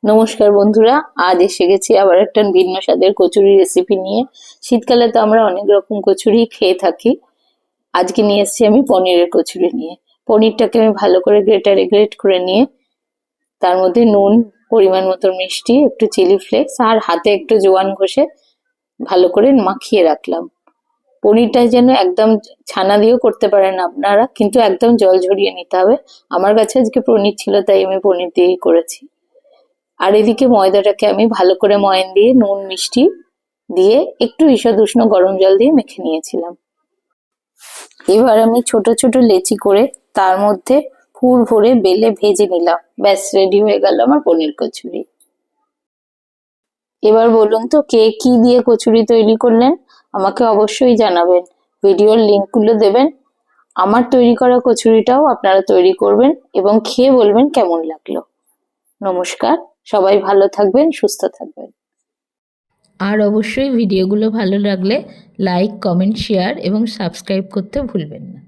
নমস্কার বন্ধুরা, আজ এসে গেছি আবার একটা ভিন্ন স্বাদের কচুরি রেসিপি নিয়ে। শীতকালে তো আমরা অনেক রকম কচুরি খেয়ে থাকি। আজকে নিয়ে এসেছি আমি পনিরের কচুরি নিয়ে। পনিরটাকে আমি ভালো করে গ্রেটারে গ্রেট করে নিয়ে তার মধ্যে নুন, পরিমাণ মতো মিষ্টি, একটু চিলি ফ্লেক্স আর হাতে একটু জোয়ান ঘষে ভালো করে মাখিয়ে রাখলাম। পনিরটা যেন একদম ছানা দিয়েও করতে পারেন আপনারা, কিন্তু একদম জল ঝরিয়ে নিতে হবে। আমার কাছে আজকে পনির ছিল তাই আমি পনির দিয়েই করেছি। আর এদিকে ময়দাটাকে আমি ভালো করে ময়ান দিয়ে নুন মিষ্টি দিয়ে একটু ঈষৎ উষ্ণ গরম জল দিয়ে মেখে নিয়েছিলাম। এবার আমি ছোট ছোট লেচি করে তার মধ্যে পুর ভরে বেলে ভেজে নিলাম। ব্যাস, রেডি হয়ে গেল আমার পনির কচুরি। এবার বলুন তো কে কি দিয়ে কচুরি তৈরি করলেন, আমাকে অবশ্যই জানাবেন। ভিডিওর লিঙ্কগুলো দেবেন। আমার তৈরি করা কচুরিটাও আপনারা তৈরি করবেন এবং খেয়ে বলবেন কেমন লাগলো। নমস্কার, সবাই ভালো থাকবেন, সুস্থ থাকবেন। আর অবশ্যই ভিডিওগুলো ভালো লাগলে লাইক, কমেন্ট, শেয়ার এবং সাবস্ক্রাইব করতে ভুলবেন না।